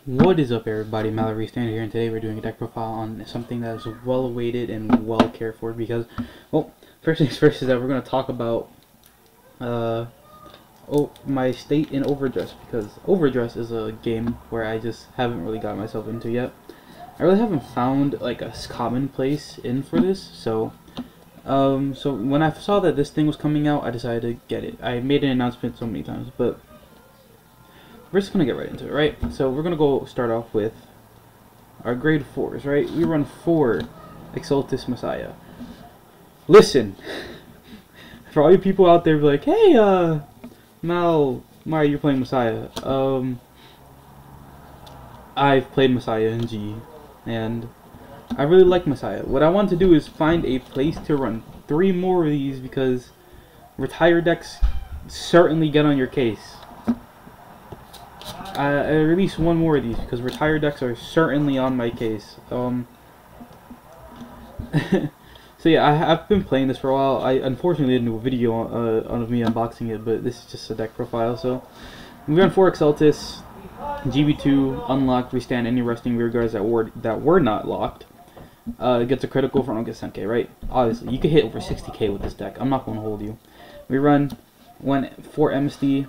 What is up, everybody? Mallory Standard here, and today we're doing a deck profile on something that is well awaited and well cared for because, well, first things first is that we're going to talk about my state in Overdress, because Overdress is a game where I just haven't really got myself into yet. I really haven't found like a common place in for this, so when I saw that this thing was coming out, I decided to get it. I made an announcement so many times, but we're just gonna get right into it, right? So we're gonna go start off with our grade 4s, right? We run 4 Exaltis Messiah. Listen, for all you people out there like, hey, Mal, why you're playing Messiah? I've played Messiah in G, and I really like Messiah. What I want to do is find a place to run 3 more of these, because retired decks certainly get on your case. At least 1 more of these, because retired decks are certainly on my case. So yeah, I've been playing this for a while. I unfortunately didn't do a video on me unboxing it, but this is just a deck profile. So we run 4 Exaltis, GB2, unlocked, restand any resting rear guards that were not locked. It gets a critical for gets 10k, right? Obviously, you could hit over 60k with this deck. I'm not going to hold you. We run 4 MSD.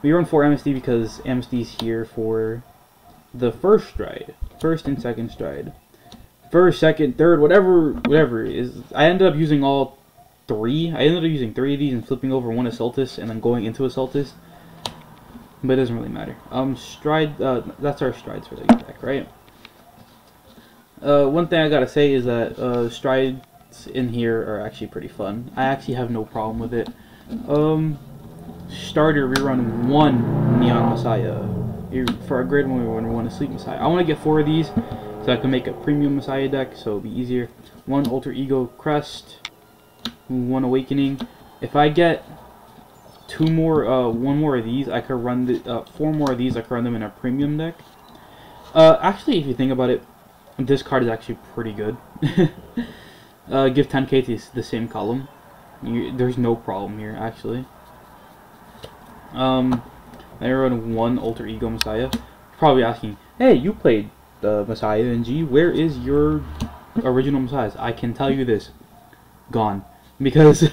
We run 4 MSD because MSD is here for the first stride, first and second stride, first, second, third, whatever it is. I ended up using all 3. I ended up using 3 of these and flipping over 1 Exaltis and then going into Exaltis, but it doesn't really matter. Stride. That's our strides for the deck, right? One thing I gotta say is that strides in here are actually pretty fun. I actually have no problem with it. Starter, we run 1 Neon Messiah. For our grade 1, we run 1 Asleep Messiah. I want to get 4 of these so I can make a premium Messiah deck, so it'll be easier. 1 Alter Ego Crest, 1 Awakening. If I get 1 more of these, I could run the 4 more of these. I could run them in a premium deck. Actually, if you think about it, this card is actually pretty good. Give 10k to the same column. There's no problem here, actually. I run 1 Alter Ego Messiah. You're probably asking, hey, you played the Messiah in G, where is your original Messiahs? I can tell you this, gone. Because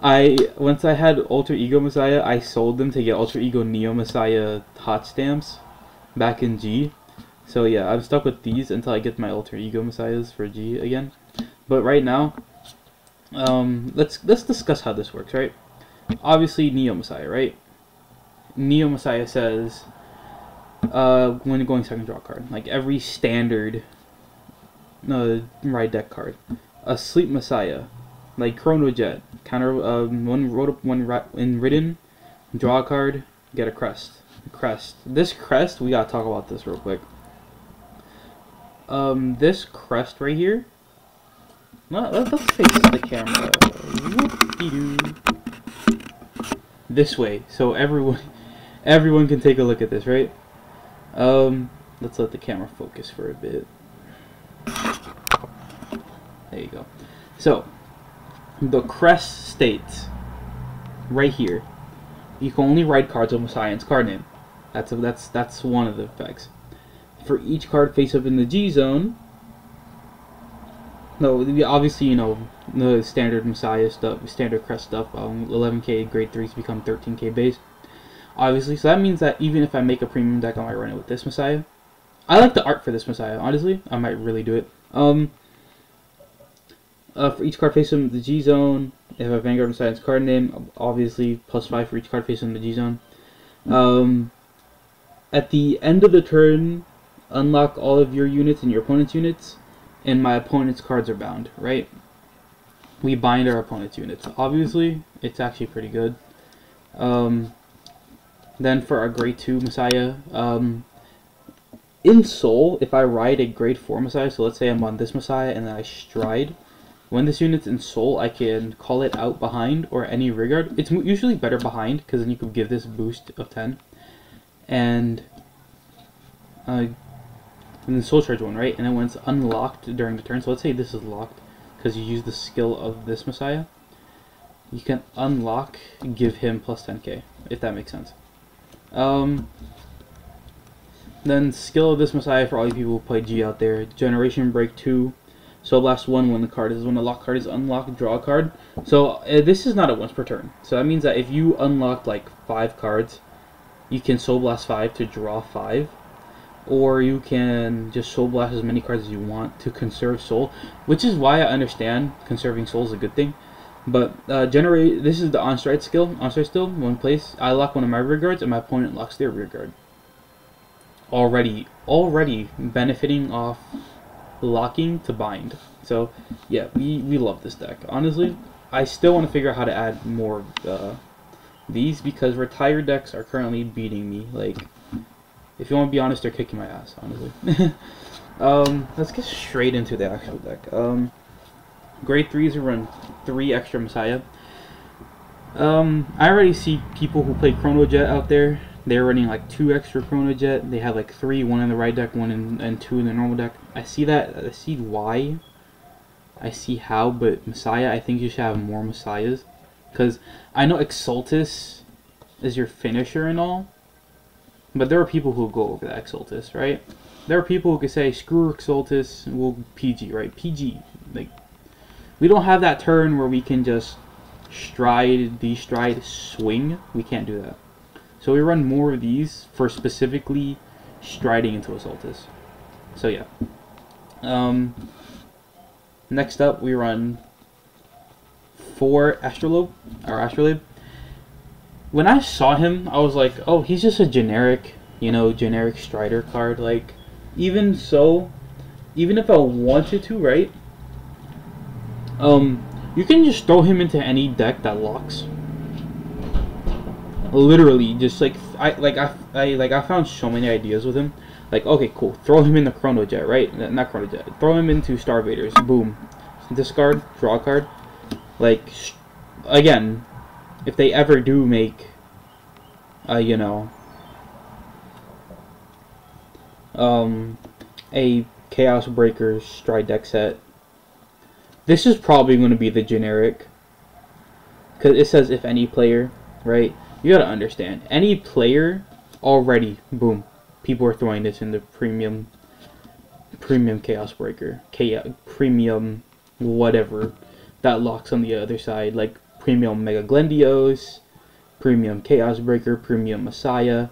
once I had Alter Ego Messiah, I sold them to get Alter Ego Neo Messiah hot stamps back in G. So yeah, I'm stuck with these until I get my Alter Ego Messiahs for G again. But right now, let's discuss how this works, right? Obviously, Neo Messiah, right? Neo Messiah says, when you're going second draw card, like every standard ride deck card. Asleep Messiah, like Chrono Jet, counter when ridden, draw a card, get a crest. This crest, we gotta talk about this real quick. This crest right here. Let's face the camera. Whoop-de-doo. This way, so everyone can take a look at this, right? Let's let the camera focus for a bit. There you go. So the crest states right here, you can only write cards with Messiah's card name. That's one of the effects. For each card face up in the G zone. No, obviously, you know, the standard Messiah stuff, standard crest stuff, 11k grade 3s become 13k base. Obviously, so that means that even if I make a premium deck, I might run it with this Messiah. I like the art for this Messiah, honestly. I might really do it. For each card facing the G zone, if I Vanguard Messiah's card name, obviously +5 for each card facing the G zone. At the end of the turn, unlock all of your units and your opponent's units, and my opponent's cards are bound, right? We bind our opponent's units. Obviously, it's actually pretty good. Then for our grade 2 Messiah, in Soul, if I ride a grade 4 Messiah, so let's say I'm on this Messiah and then I stride, when this unit's in Soul, I can call it out behind or any rear guard. It's usually better behind, because then you could give this boost of 10. And then Soul Charge 1, right? And then when it's unlocked during the turn, so let's say this is locked because you use the skill of this Messiah, you can unlock, give him plus 10k, if that makes sense. Then skill of this Messiah for all you people who play G out there. Generation Break 2. Soul Blast 1 when the lock card is unlocked, draw a card. So this is not a once per turn. So that means that if you unlocked like 5 cards, you can Soul Blast 5 to draw 5. Or you can just Soul Blast as many cards as you want to conserve soul. Which is why I understand conserving soul is a good thing. But this is the on-stride skill. On-stride skill, one place. I lock one of my rear guards and my opponent locks their rear guard. Already benefiting off locking to bind. So yeah, we love this deck. Honestly, I still want to figure out how to add more of these because retired decks are currently beating me. Like, if you want to be honest, they're kicking my ass, honestly. Let's get straight into the actual deck. Grade 3s who run 3 extra Messiah. I already see people who play Chrono Jet out there. They're running like 2 extra Chrono Jet. They have like 3, 1 in the right deck, 1 and 2 in the normal deck. I see that. I see why. I see how, but Messiah, I think you should have more Messiahs. Because I know Exultus is your finisher and all. But there are people who go over that Exultus, right? There are people who can say, screw Exultus, we'll PG, right? PG. Like, we don't have that turn where we can just stride, destride, swing. We can't do that. So we run more of these for specifically striding into Exultus. So yeah. Next up, we run 4 Astrolabe. When I saw him, I was like, oh, he's just a generic, generic Strider card. Like, even so, even if I wanted to, right? You can just throw him into any deck that locks. Literally, just like I found so many ideas with him. Like, okay, cool. Throw him in the Chrono Jet, right? Not Chrono Jet. Throw him into Starvaders. Boom. Discard, draw a card. Like, again, if they ever do make, a Chaos Breakers Stride deck set, this is probably going to be the generic. Because it says if any player, right? You gotta understand, any player already, boom, people are throwing this in the premium Chaos Breaker, premium whatever that locks on the other side, like premium Mega Glendios, premium Chaos Breaker, premium Messiah.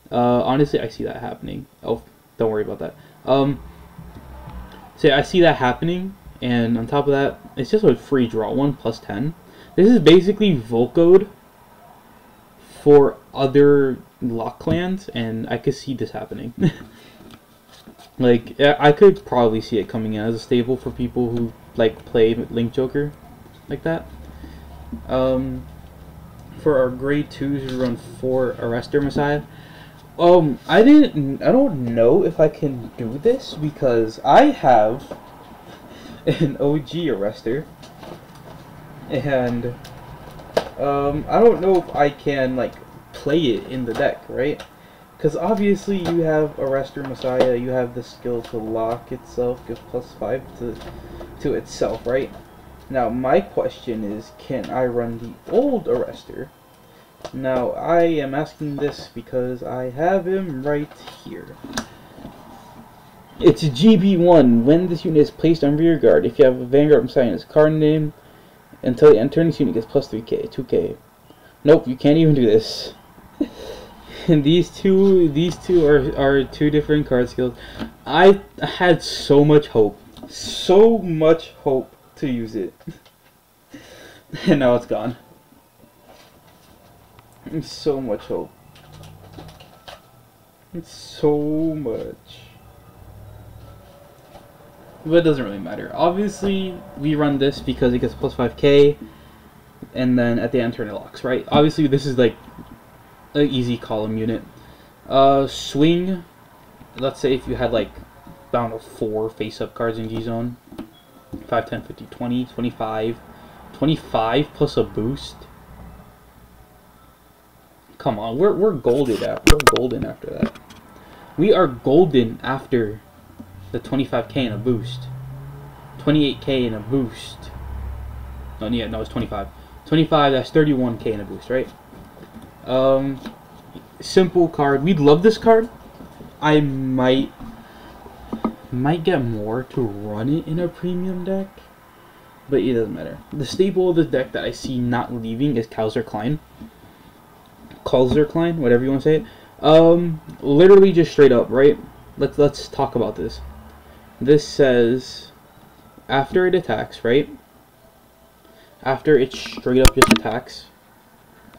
Honestly, I see that happening. Oh, don't worry about that. So I see that happening, and on top of that, it's just a free draw, 1+10. This is basically Volcode for other lock clans, and I could see this happening. Like, I could probably see it coming in as a staple for people who like play Link Joker like that. For our grade 2s, we run 4 Arrestor Messiah. I don't know if I can do this because I have an OG Arrestor, and I don't know if I can like play it in the deck, right? Because obviously you have Arrestor Messiah, you have the skill to lock itself, give +5 to itself, right? Now my question is, can I run the old Arrestor? Now I am asking this because I have him right here. It's GB1. When this unit is placed on rear guard, if you have a Vanguard Messiah in its card name, until the end turn, this unit gets +3k, 2k. Nope, you can't even do this. And these two are 2 different card skills. I had so much hope to use it, and now it's gone. So much hope. It's so much. But it doesn't really matter. Obviously, we run this because it gets +5k, and then at the end turn it locks, right? Obviously, this is like an easy column unit. Swing. Let's say if you had like, I don't know, 4 face-up cards in G-Zone. 5, 10, 50, 20, 25. 25 plus a boost. Come on, we're golden after that. We are golden after the 25k and a boost. 28k and a boost. No, yeah, no, it's 25. 25, that's 31k and a boost, right? Simple card. We'd love this card I might get more to run it in a premium deck, but it doesn't matter. The staple of the deck that I see not leaving is Kaiser Klein. Kaiser Klein, whatever you want to say it. Literally just straight up, right? Let's talk about this. This says after it attacks, right? After it straight up just attacks,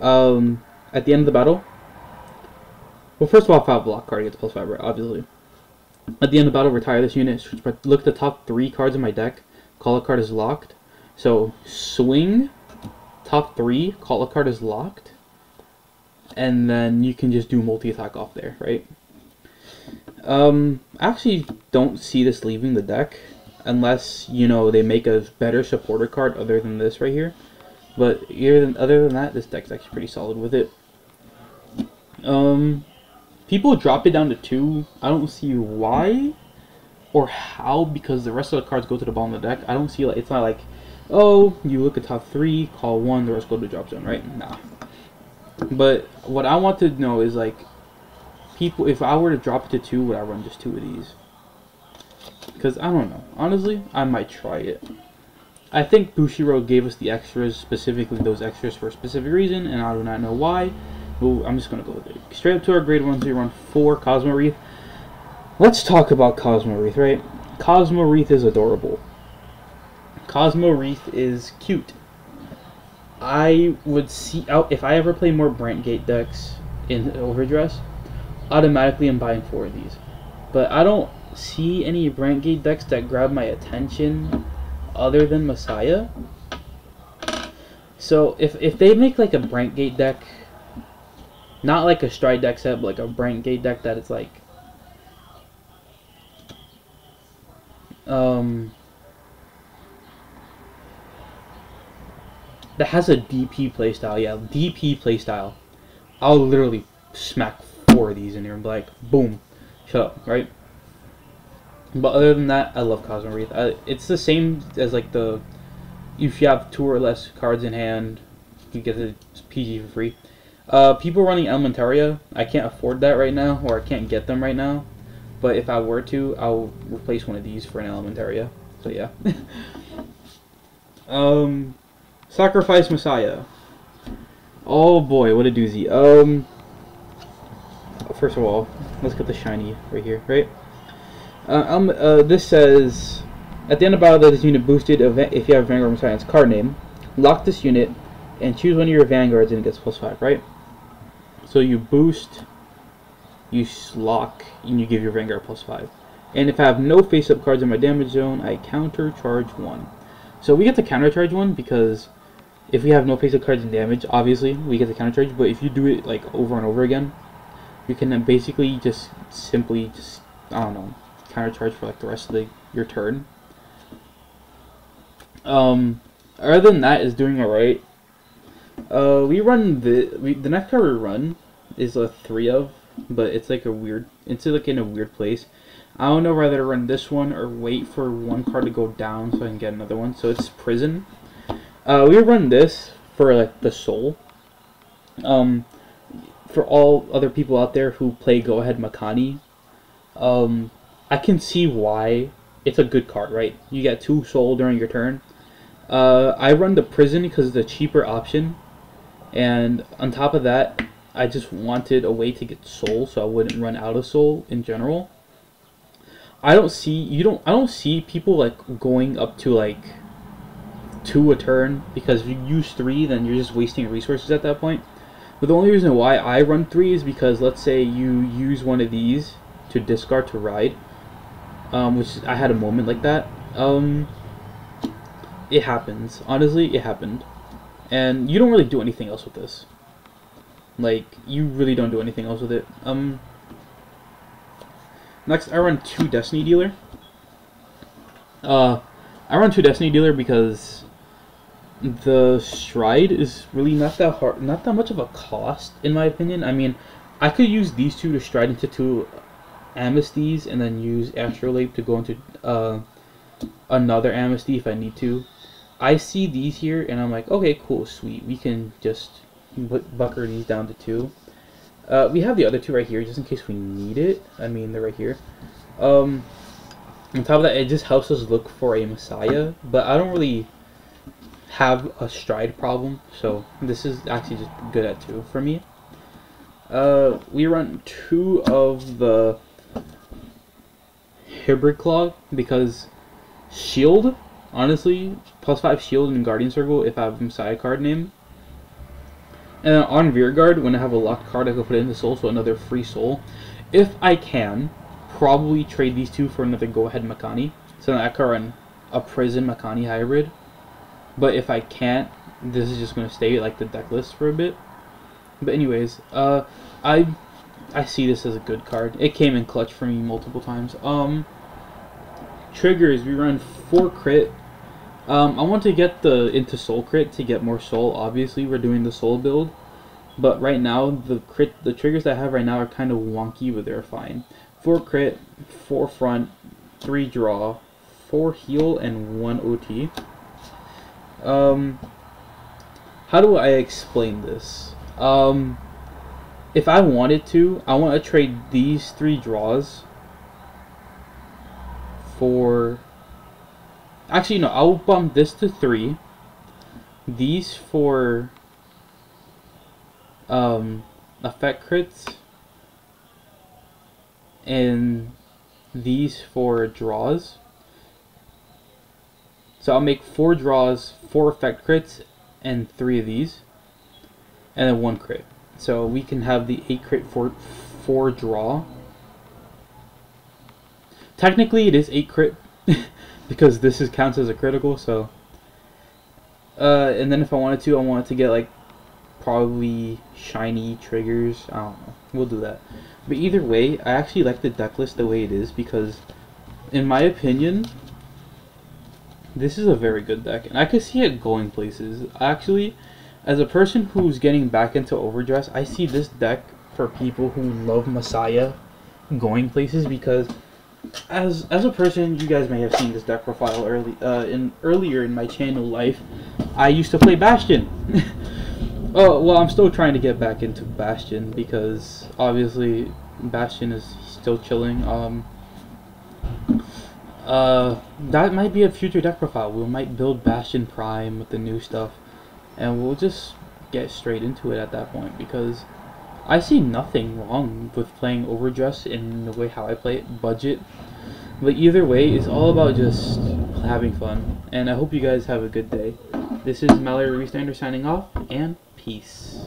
at the end of the battle. Well, first of all, 5 block card gets +5, right? Obviously. At the end of the battle, retire this unit. Look at the top 3 cards in my deck. Call a card is locked. So, swing, top 3, call a card is locked. And then you can just do multi-attack off there, right? I actually don't see this leaving the deck. Unless, you know, they make a better supporter card other than this right here. But other than that, this deck's actually pretty solid with it. People drop it down to 2. I don't see why or how, because the rest of the cards go to the bottom of the deck. I don't see, like, it's not like, oh, you look at top 3, call 1, the rest go to the drop zone, right? Nah. But what I want to know is, like, people, if I were to drop it to 2, would I run just 2 of these? Because I don't know. Honestly, I might try it. I think Bushiroad gave us the extras, specifically those extras for a specific reason, and I do not know why. Well, I'm just going to go with it. Straight up to our grade 1, so you run 4 Cosmo Wreath. Let's talk about Cosmo Wreath, right? Cosmo Wreath is adorable. Cosmo Wreath is cute. I would see out if I ever play more Brantgate decks in Overdress, automatically I'm buying 4 of these. But I don't see any Brantgate decks that grab my attention other than Messiah. So if they make like a Brantgate deck, not like a Stride deck set, but like a Brantgate deck that it's like that has a DP playstyle, yeah, DP playstyle, I'll literally smack 4 of these in here and be like, boom, shut up, right? But other than that, I love Cosmo Wreath. It's the same as like the, if you have 2 or less cards in hand, you get the PG for free. People running Elementaria, I can't afford that right now, or I can't get them right now. But if I were to, I'll replace one of these for an Elementaria. So yeah. Sacrifice Messiah. Oh boy, what a doozy. First of all, let's get the shiny right here, right? This says, at the end of battle, this unit boosted if you have Vanguard Messiah's card name. Lock this unit and choose one of your Vanguards and it gets +5, right? So you boost, you lock, and you give your Vanguard +5. And if I have no face-up cards in my damage zone, I counter charge 1. So we get to counter charge 1 because if we have no face-up cards in damage, obviously we get to counter charge. But if you do it like over and over again, you can then basically just simply I don't know, counter charge for like the rest of your turn. Other than that, is doing alright. We run the next card we run is a 3 of, but it's like it's like in a weird place. I don't know whether to run this one or wait for one card to go down so I can get another one. So it's Prison. We run this for like the soul. For all other people out there who play Go Ahead Makani, I can see why it's a good card, right? You get 2 soul during your turn. I run the Prison because it's a cheaper option, and on top of that, I just wanted a way to get soul so I wouldn't run out of soul in general. I don't see people like going up to like 2 a turn, because if you use 3, then you're just wasting resources at that point. But the only reason why I run 3 is because let's say you use one of these to discard to ride, which I had a moment like that. It happens. Honestly, it happened. And you don't really do anything else with this. Like, you really don't do anything else with it. Next, I run 2 Destiny Dealer. I run 2 Destiny Dealer because the Stride is really not that much of a cost, in my opinion. I mean, I could use these 2 to stride into 2 Amnesties and then use Astrolabe to go into another Amnesty if I need to. I see these here and I'm like, okay, cool, sweet. We can just bucker these down to 2. We have the other two right here, just in case we need it. I mean, they're right here. On top of that, it just helps us look for a Messiah, but I don't really have a stride problem, so this is actually just good at 2 for me. We run 2 of the Hybrid Claw because shield, honestly, +5 shield in Guardian Circle if I have a Messiah card name. And then on Rear Guard, when I have a locked card, I can put it into Soul, so another free Soul. If I can, probably trade these 2 for another Go Ahead Makani, so that I can run a Prison Makani hybrid. But if I can't, this is just going to stay like the deck list for a bit. But anyways, I see this as a good card. It came in clutch for me multiple times. Triggers, we run 4 crit. I want to get into Soul crit to get more Soul. Obviously, we're doing the Soul build. But right now, the triggers that I have right now are kind of wonky, but they're fine. 4 crit, 4 front, 3 draw, 4 heal, and 1 OT. How do I explain this? If I wanted to, I want to trade these 3 draws for... Actually, no, I'll bump this to 3. These for effect crits. And these for draws. So I'll make 4 draws, 4 effect crits, and 3 of these. And then 1 crit. So we can have the 8 crit for 4 draw. Technically it is 8 crit because this counts as a critical, so and then if I wanted to get like probably shiny triggers. I don't know. We'll do that. But either way, I actually like the deck list the way it is because in my opinion this is a very good deck and I could see it going places. Actually, as a person who's getting back into Overdress, I see this deck for people who love Messiah going places because as a person, you guys may have seen this deck profile earlier in my channel life. I used to play Bastion. Oh, well, I'm still trying to get back into Bastion because obviously Bastion is still chilling. That might be a future deck profile. We might build Bastion Prime with the new stuff, and we'll just get straight into it at that point because I see nothing wrong with playing Overdress in the way how I play it, budget. But either way, it's all about just having fun. And I hope you guys have a good day. This is Mallory Restander signing off, and peace.